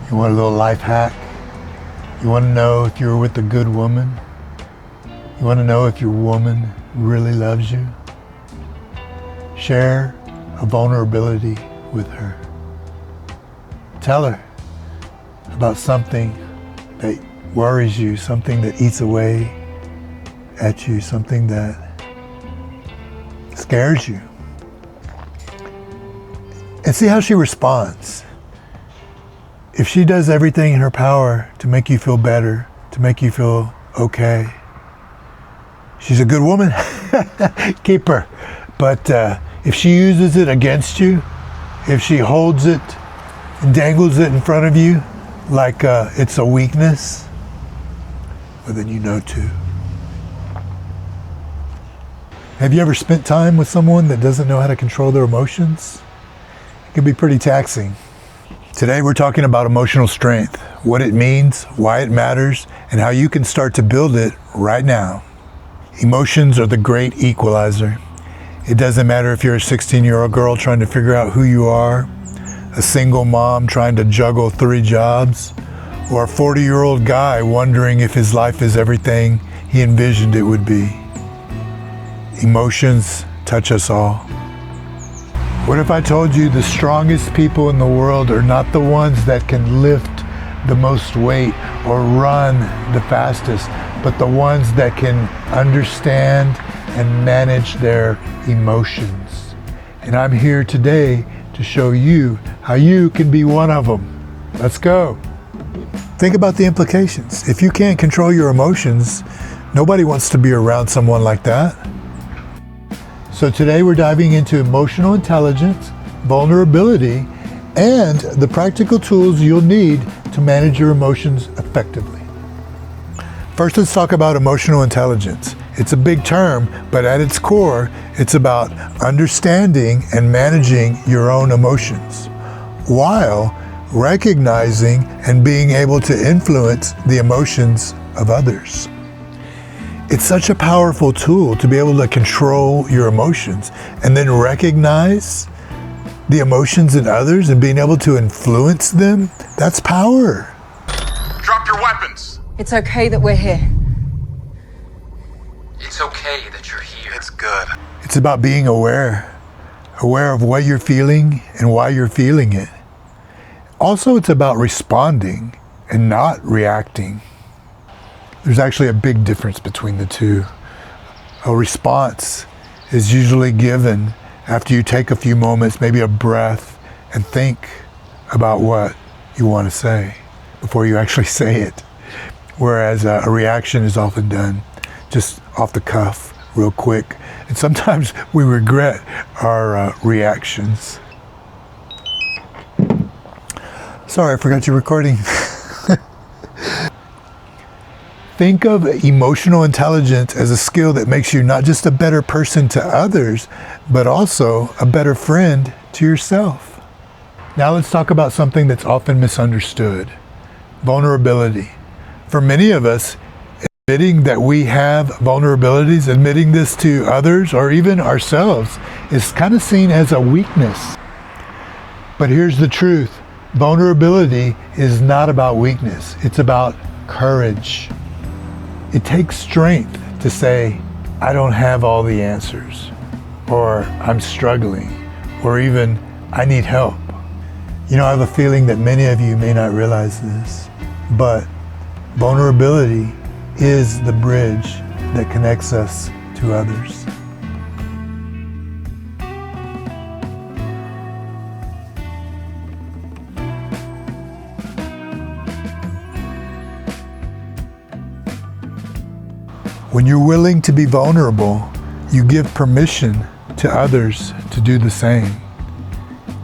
You want a little life hack? You want to know if you're with a good woman? You want to know if your woman really loves you? Share a vulnerability with her. Tell her about something that worries you, something that eats away at you, something that scares you. And see how she responds. If she does everything in her power to make you feel better, to make you feel okay, she's a good woman. Keep her. But if she uses it against you, if she holds it and dangles it in front of you like it's a weakness, well, then you know too. Have you ever spent time with someone that doesn't know how to control their emotions? It can be pretty taxing. Today we're talking about emotional strength, what it means, why it matters, and how you can start to build it right now. Emotions are the great equalizer. It doesn't matter if you're a 16-year-old girl trying to figure out who you are, a single mom trying to juggle 3 jobs, or a 40-year-old guy wondering if his life is everything he envisioned it would be. Emotions touch us all. What if I told you the strongest people in the world are not the ones that can lift the most weight or run the fastest, but the ones that can understand and manage their emotions? And I'm here today to show you how you can be one of them. Let's go. Think about the implications. If you can't control your emotions, nobody wants to be around someone like that. So today we're diving into emotional intelligence, vulnerability, and the practical tools you'll need to manage your emotions effectively. First, let's talk about emotional intelligence. It's a big term, but at its core, it's about understanding and managing your own emotions while recognizing and being able to influence the emotions of others. It's such a powerful tool to be able to control your emotions and then recognize the emotions in others and being able to influence them. That's power. Drop your weapons. It's okay that we're here. It's okay that you're here. It's good. It's about being aware of what you're feeling and why you're feeling it. Also, it's about responding and not reacting. There's actually a big difference between the two. A response is usually given after you take a few moments, maybe a breath, and think about what you want to say before you actually say it. Whereas a reaction is often done just off the cuff, real quick. And sometimes we regret our reactions. Sorry, I forgot you're recording. Think of emotional intelligence as a skill that makes you not just a better person to others, but also a better friend to yourself. Now let's talk about something that's often misunderstood: vulnerability. For many of us, admitting that we have vulnerabilities, admitting this to others or even ourselves, is kind of seen as a weakness. But here's the truth: vulnerability is not about weakness, it's about courage. It takes strength to say, I don't have all the answers, or I'm struggling, or even I need help. You know, I have a feeling that many of you may not realize this, but vulnerability is the bridge that connects us to others. When you're willing to be vulnerable, you give permission to others to do the same.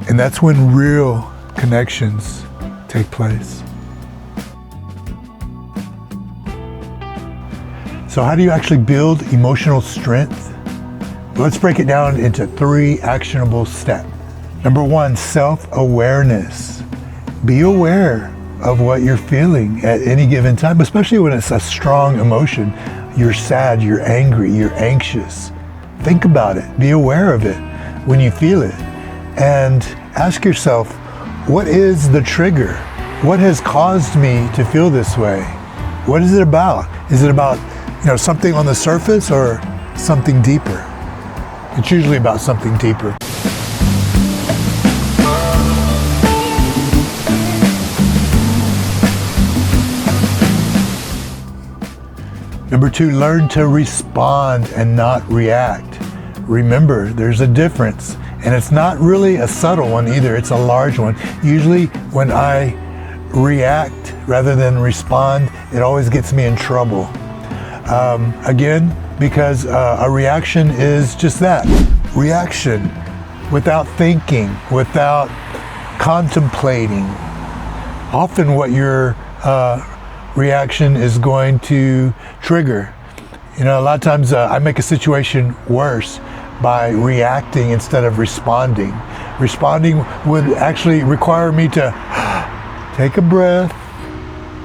And that's when real connections take place. So how do you actually build emotional strength? Well, let's break it down into 3 actionable steps. Number 1, self-awareness. Be aware of what you're feeling at any given time, especially when it's a strong emotion. You're sad, you're angry, you're anxious. Think about it. Be aware of it when you feel it. And ask yourself, what is the trigger? what has caused me to feel this way? What is it about? Is it about, something on the surface or something deeper? It's usually about something deeper. Number 2, learn to respond and not react. Remember, there's a difference, and it's not really a subtle one either, it's a large one. Usually when I react rather than respond, it always gets me in trouble. Again, because a reaction is just that, reaction, without thinking, without contemplating. Often what your reaction is going to trigger. A lot of times I make a situation worse by reacting instead of responding. Responding would actually require me to take a breath,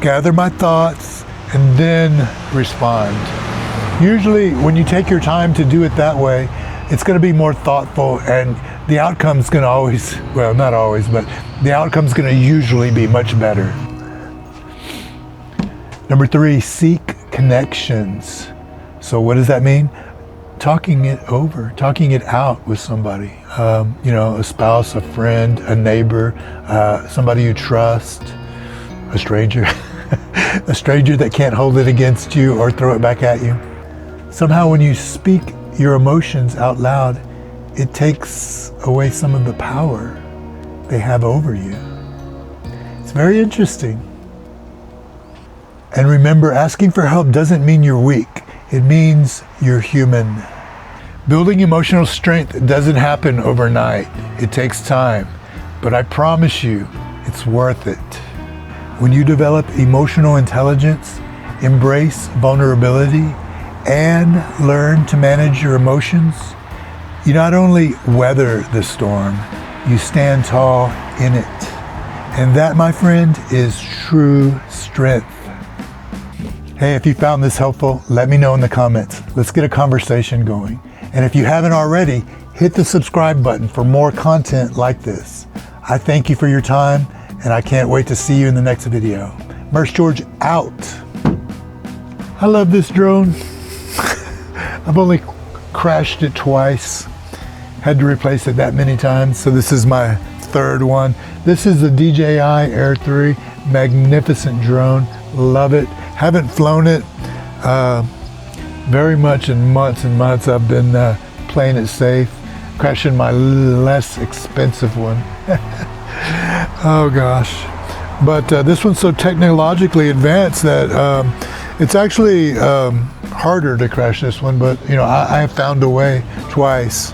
gather my thoughts, and then respond. Usually when you take your time to do it that way, it's going to be more thoughtful, and the outcome's going to always, well, not always, but the outcome's going to usually be much better. Number 3, seek connections. So what does that mean? Talking it over, talking it out with somebody. A spouse, a friend, a neighbor, somebody you trust, a stranger, a stranger that can't hold it against you or throw it back at you. Somehow when you speak your emotions out loud, it takes away some of the power they have over you. It's very interesting. And remember, asking for help doesn't mean you're weak. It means you're human. Building emotional strength doesn't happen overnight. It takes time. But I promise you, it's worth it. When you develop emotional intelligence, embrace vulnerability, and learn to manage your emotions, you not only weather the storm, you stand tall in it. And that, my friend, is true strength. Hey, if you found this helpful, let me know in the comments. Let's get a conversation going. And if you haven't already, hit the subscribe button for more content like this. I thank you for your time, and I can't wait to see you in the next video. Mursegeorge out. I love this drone. I've only crashed it twice. Had to replace it that many times, so this is my third one. This is the DJI Air 3, magnificent drone. Love it. Haven't flown it very much in months and months. I've been playing it safe, crashing my less expensive one. Oh gosh. But this one's so technologically advanced that it's actually harder to crash this one, but I have found a way twice.